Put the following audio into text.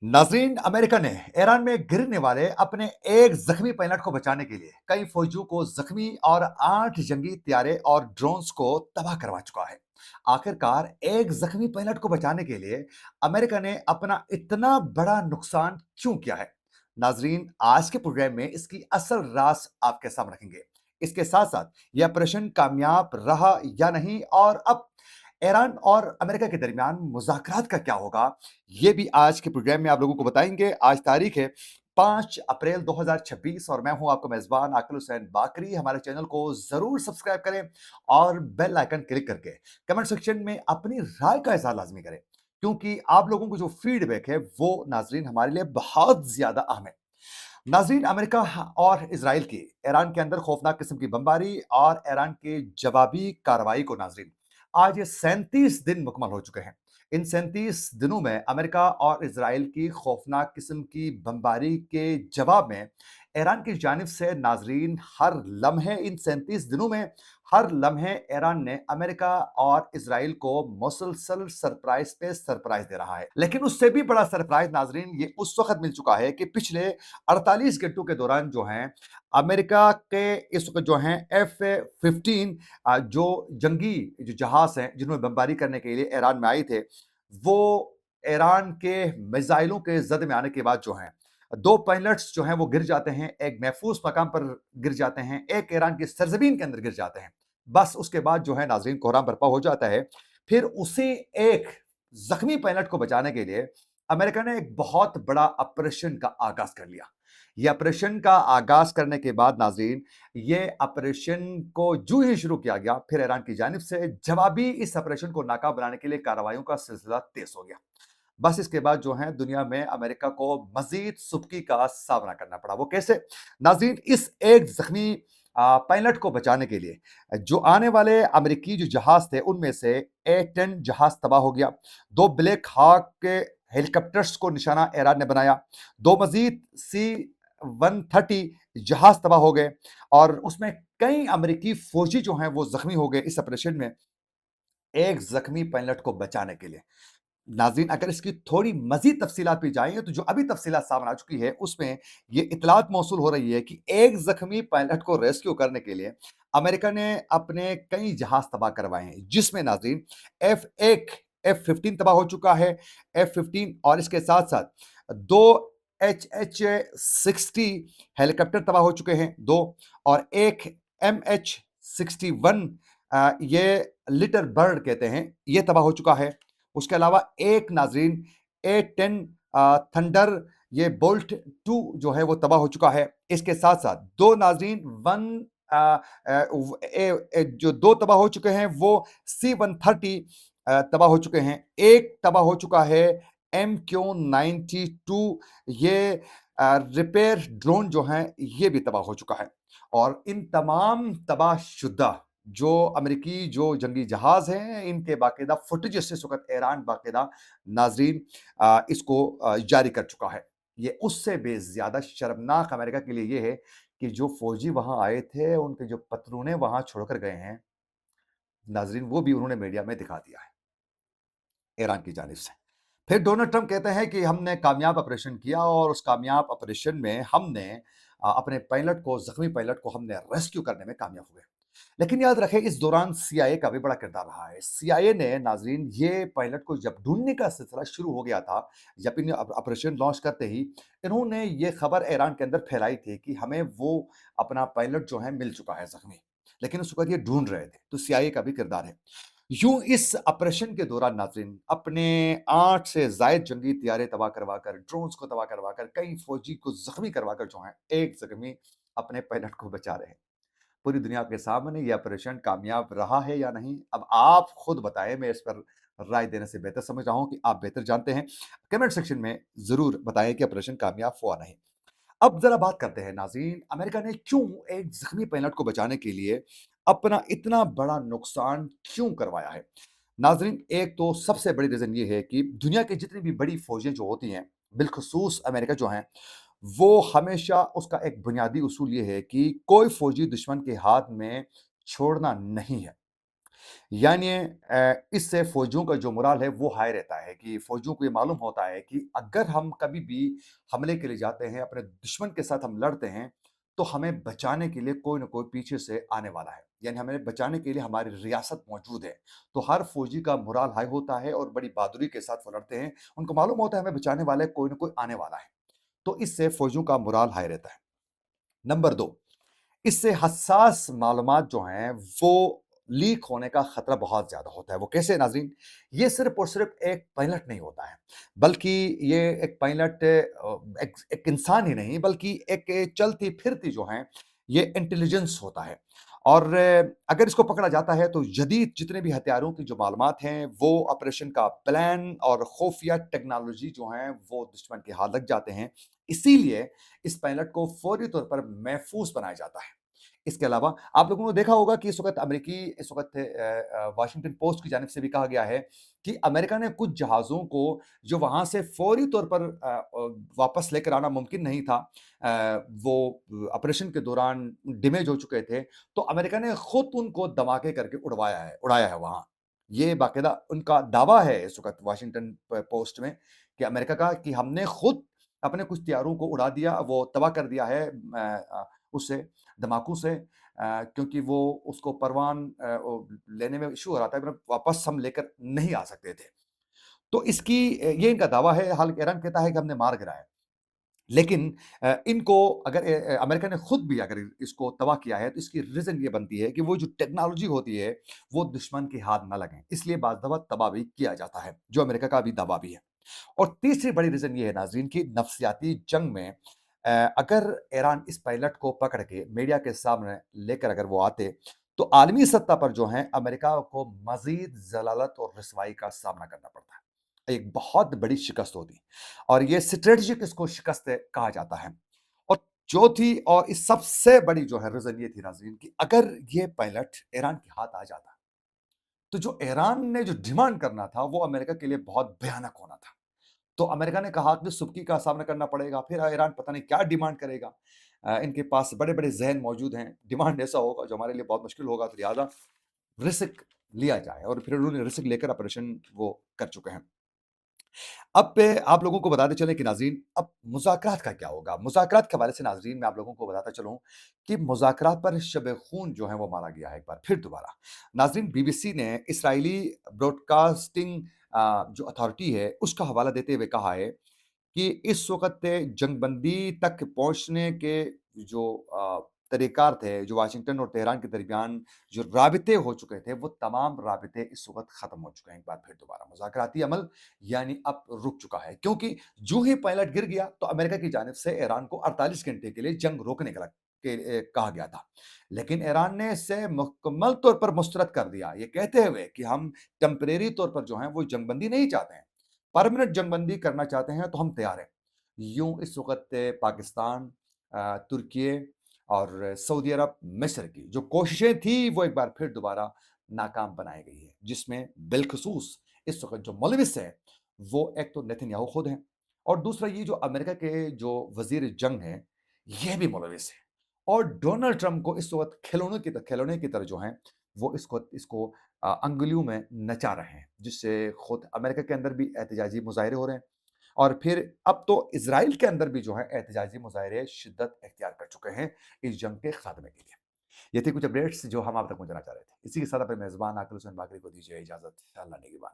नाजरीन, अमेरिका ने ईरान में गिरने वाले अपने एक जख्मी पायलट को बचाने के लिए कई फौजियों को जख्मी और 8 जंगी त्यारे और ड्रोन्स को तबाह करवा चुका है। आखिरकार एक जख्मी पायलट को बचाने के लिए अमेरिका ने अपना इतना बड़ा नुकसान क्यों किया है? नाजरीन, आज के प्रोग्राम में इसकी असल राज आपके सामने रखेंगे। इसके साथ साथ यह ऑपरेशन कामयाब रहा या नहीं, और अब ईरान और अमेरिका के दरमियान मुज़ाकरात का क्या होगा, ये भी आज के प्रोग्राम में आप लोगों को बताएंगे। आज तारीख है 5 अप्रैल 2026 और मैं हूं आपका मेजबान आकिल हुसैन बाकरी। हमारे चैनल को जरूर सब्सक्राइब करें और बेल आइकन क्लिक करके कमेंट सेक्शन में अपनी राय का इजहार लाजमी करें, क्योंकि आप लोगों को जो फीडबैक है वो नाजरीन हमारे लिए बहुत ज्यादा अहम है। नाजरीन, अमेरिका और इसराइल की ईरान के अंदर खौफनाक किस्म की बमबारी और ईरान के जवाबी कार्रवाई को नाजरीन आज ये 37 दिन मुकम्मल हो चुके हैं। इन 37 दिनों में अमेरिका और इसराइल की खौफनाक किस्म की बमबारी के जवाब में ईरान की जानिब से नाजरीन हर लम्हे, इन 37 दिनों में हर लम्हे ईरान ने अमेरिका और इसराइल को मुसलसल सरप्राइज पे सरप्राइज दे रहा है। लेकिन उससे भी बड़ा सरप्राइज नाजरीन ये उस वक्त मिल चुका है कि पिछले 48 घंटों के दौरान जो है अमेरिका के इस वक्त जो है F-15 जो जंगी जो जहाज हैं जिन्होंने बमबारी करने के लिए ईरान में आए थे, वो ईरान के मिसाइलों के जद में आने के बाद जो है दो पायलट्स जो हैं वो गिर जाते हैं, एक महफूज मकाम पर गिर जाते हैं, एक ईरान की सरजमीन के अंदर गिर जाते हैं। बस उसके बाद जो है नाजरीन कोहराम बर्पा हो जाता है। फिर उसी एक जख्मी पायलट को बचाने के लिए अमेरिका ने एक बहुत बड़ा ऑपरेशन का आगाज कर लिया। ये ऑपरेशन का आगाज करने के बाद नाजरीन, ये ऑपरेशन को जो ही शुरू किया गया, फिर ईरान की जानिब से जवाबी इस ऑपरेशन को नाकाम बनाने के लिए कार्रवाइयों का सिलसिला तेज हो गया। बस इसके बाद जो है दुनिया में अमेरिका को मजीद सुबकी का सामना करना पड़ा। वो कैसे? नाज़रीन, इस एक ज़ख्मी पायलट को बचाने के लिए जो आने वाले अमेरिकी जो जहाज़ थे, उनमें से A-10 जहाज़ तबाह हो गया। 2 ब्लैक हॉक के हेलीकॉप्टर्स को निशाना ईरान ने बनाया। 2 मज़ीद C-130 जहाज़ तबाह हो गए और उसमें कई अमेरिकी फौजी जो हैं वो ज़ख्मी हो गए इस ऑपरेशन में, एक ज़ख्मी पायलट को बचाने के लिए। नाज़रीन, अगर इसकी थोड़ी मज़ीद तफ़सीलात पे जाएँ, तो जो अभी तफ़सीलात सामने आ चुकी है, उसमें ये इत्तलात मौसूल हो रही है कि एक ज़ख्मी पायलट को रेस्क्यू करने के लिए अमेरिका ने अपने कई जहाज़ तबाह करवाए हैं, जिसमें नाज़रीन F-1 F-15 तबाह हो चुका है, F-15 और इसके साथ-साथ 2 HH-60 हेलीकॉप्टर तबाह हो चुके हैं, 2 और 1 MH-61 ये लिटिल बर्ड कहते हैं, ये तबाह हो चुका है। उसके अलावा एक नाजरीन A-10 थंडर, ये बोल्ट 2 जो है वो तबाह हो चुका है। इसके साथ साथ दो नाजरीन वन जो दो तबाह हो चुके हैं वो C-130 तबाह हो चुके हैं। एक तबाह हो चुका है MQ-92, ये रिपेयर ड्रोन जो है ये भी तबाह हो चुका है। और इन तमाम तबाहशुदा जो अमेरिकी जो जंगी जहाज हैं, इनके बाकायदा फुटेजेस इस वक्त ईरान बाकायदा नाजरीन इसको जारी कर चुका है। ये उससे भी ज्यादा शर्मनाक अमेरिका के लिए ये है कि जो फौजी वहां आए थे, उनके जो पतलूने वहां छोड़कर गए हैं नाजरीन, वो भी उन्होंने मीडिया में दिखा दिया है ईरान की जानिब से। फिर डोनाल्ड ट्रंप कहते हैं कि हमने कामयाब ऑपरेशन किया और उस कामयाब ऑपरेशन में हमने अपने पायलट को, जख्मी पायलट को हमने रेस्क्यू करने में कामयाब हुए। लेकिन याद रखें, इस दौरान सीआईए का भी बड़ा किरदार रहा है। सीआईए ने नाजरीन ये पायलट को जब ढूंढने का सिलसिला शुरू हो गया था, जब इन ऑपरेशन लॉन्च करते ही इन्होंने ये खबर ईरान के अंदर फैलाई थी कि हमें वो अपना पायलट जो है मिल चुका है जख्मी, लेकिन उस वक्त ये ढूंढ रहे थे। तो सीआईए का भी किरदार है। यूं इस ऑपरेशन के दौरान नाजरीन अपने 8 से जायद जंगी तैयारे तबाह करवाकर, ड्रोन्स को तबाह करवाकर, कई फौजी को जख्मी करवाकर जो है एक जख्मी अपने पायलट को बचा रहे हैं। पूरी दुनिया के सामने ये ऑपरेशन कामयाब रहा है या नहीं, अब आप खुद बताएं। मैं इस पर राय देने से बेहतर समझ रहा हूं कि आप बेहतर जानते हैं। कमेंट सेक्शन में जरूर बताएं कि ऑपरेशन कामयाब हुआ नहीं। अब जरा बात करते हैं नाज़रीन, अमेरिका ने क्यों एक ज़ख्मी पायलट को बचाने के लिए अपना इतना बड़ा नुकसान क्यों करवाया है? नाज़रीन, एक तो सबसे बड़ी रीज़न ये है कि दुनिया की जितनी भी बड़ी फ़ौजें जो होती हैं, बिलख़ुसूस अमेरिका जो हैं, वो हमेशा उसका एक बुनियादी उसूल ये है कि कोई फ़ौजी दुश्मन के हाथ में छोड़ना नहीं है। यानी इससे फ़ौजियों का जो मोराल है वो हाई रहता है कि फ़ौजियों को ये मालूम होता है कि अगर हम कभी भी हमले के लिए जाते हैं, अपने दुश्मन के साथ हम लड़ते हैं, तो हमें बचाने के लिए कोई न कोई पीछे से आने वाला है। यानी हमें बचाने के लिए हमारी रियासत मौजूद है। तो हर फ़ौजी का मोराल हाई होता है और बड़ी बहादुरी के साथ वो लड़ते हैं। उनको मालूम होता है हमें बचाने वाला है, कोई न कोई आने वाला है। तो इससे फ़ौजियों का मोराल हाई रहता है। नंबर 2, इससे हसास मालूमात जो हैं, वो लीक होने का खतरा बहुत ज़्यादा होता है। वो कैसे नाज़रीन? ये सिर्फ़ और सिर्फ़ एक पायलट नहीं होता है, बल्कि ये एक पायलट एक एक इंसान ही नहीं, बल्कि एक चलती-फिरती जो है, ये इंटेलिजेंस होता है। और अगर इसको पकड़ा जाता है, तो जदीद जितने भी हथियारों की जो मालूमात हैं, वो ऑपरेशन का प्लान और खुफिया टेक्नोलॉजी जो हैं, वो दुश्मन के हाथ लग जाते हैं। इसीलिए इस पायलट को फौरी तौर पर महफूज़ बनाया जाता है। इसके अलावा आप लोगों ने देखा होगा कि इस वक़्त वाशिंगटन पोस्ट की जानिब से भी कहा गया है कि अमेरिका ने कुछ जहाज़ों को जो वहाँ से फौरी तौर पर वापस लेकर आना मुमकिन नहीं था, वो ऑपरेशन के दौरान डैमेज हो चुके थे, तो अमेरिका ने खुद उनको धमाके करके उड़ाया है वहाँ। ये बाकायदा उनका दावा है इस वक़्त वाशिंगटन पोस्ट में कि अमेरिका का कि हमने खुद अपने कुछ तैयारों को उड़ा दिया, वो तबाह कर दिया है उससे धमाकों से, क्योंकि वो उसको परवान लेने में इश्यू हो रहा था, मतलब वापस हम लेकर नहीं आ सकते थे। तो ये इनका दावा है, हालाँकि ईरान कहता है कि हमने मार गिराया। लेकिन इनको अगर अमेरिका ने खुद भी अगर इसको तबाह किया है, तो इसकी रीज़न ये बनती है कि वो जो टेक्नोलॉजी होती है, वो दुश्मन के हाथ ना लगें। इसलिए बाज़ दफ़ा तबाह भी किया जाता है, जो अमेरिका का भी दावा भी है। और तीसरी बड़ी रीज़न ये है नाज़रीन कि नफ़्सियाती जंग में अगर ईरान इस पायलट को पकड़ के मीडिया के सामने लेकर अगर वो आते, तो आलमी सत्ता पर जो है अमेरिका को मज़ीद ज़लालत और रुसवाई का सामना करना पड़ता है। एक बहुत बड़ी शिकस्त होती और ये स्ट्रेटेजिक इसको शिकस्त कहा जाता है। और चौथी और इस सबसे बड़ी जो है रीज़न ये थी नाज़रीन कि अगर ये पायलट ईरान के हाथ आ जाता, तो जो ईरान ने जो डिमांड करना था, वो अमेरिका के लिए बहुत भयानक होना था। तो अमेरिका ने कहा कि सुबकी का सामना करना पड़ेगा, फिर ईरान पता नहीं क्या डिमांड करेगा। इनके पास बड़े-बड़े ज़हन मौजूद हैं, डिमांड ऐसा होगा जो हमारे लिए बहुत मुश्किल होगा, तो लिहाज़ा रिस्क लिया जाए और फिर उन्होंने रिस्क लेकर ऑपरेशन वो कर चुके हैं। अब पे आप लोगों को बताते चलें कि नाज़रीन अब मुज़ाकरात का क्या होगा? मुज़ाकरात के हवाले से नाज़रीन मैं आप लोगों को बताता चलूँ कि मुज़ाकरात पर शब-ए-खून जो है वो मारा गया है एक बार फिर दोबारा। नाज़रीन बीबीसी ने इज़राइली ब्रॉडकास्टिंग जो अथॉरिटी है उसका हवाला देते हुए कहा है कि इस वक़्त जंगबंदी तक पहुँचने के जो तरीक़ार थे, जो वाशिंगटन और तेहरान के दरमियान जो राबिते हो चुके थे, वो तमाम राबिते इस वक़्त ख़त्म हो चुके हैं एक बार फिर दोबारा। मुज़ाकराती अमल यानी अब रुक चुका है क्योंकि जो ही पायलट गिर गया, तो अमेरिका की जानिब से ईरान को 48 घंटे के लिए जंग रोकने कहा गया था। लेकिन ईरान ने इसे मुकम्मल तौर पर मुस्तरद कर दिया, ये कहते हुए कि हम टेम्परेरी तौर पर जो हैं, वो जंगबंदी नहीं चाहते हैं। परमानेंट जंगबंदी करना चाहते हैं तो हम तैयार हैं। यूँ इस वक़्त पाकिस्तान, तुर्की और सऊदी अरब, मिस्र की जो कोशिशें थी वो एक बार फिर दोबारा नाकाम बनाई गई है। जिसमें बिलख़ुसूस इस वक़्त जो मुलविस है वो एक तो नेतन्याहू खुद हैं और दूसरा ये जो अमेरिका के जो वज़ीर जंग हैं, ये भी मुलविस हैं। और डोनाल्ड ट्रंप को इस वक़्त खिलौने की तरह जो हैं वो इसको अंगुलियों में नचा रहे हैं। जिससे खुद अमेरिका के अंदर भी एहतजाजी मुज़ाहरे हो रहे हैं। और फिर अब तो इज़राइल के अंदर भी जो है एहतजाजी मुज़ाहरे शिद्दत इख्तियार कर चुके हैं इस जंग के ख़ात्मे के लिए। ये थे कुछ अपडेट्स जो हम आप तक पहुँचाना चाह रहे थे। इसी के साथ अपने मेज़बान आकिल हुसैन बाकरी को दीजिए इजाज़त। अल्लाह निगहबान।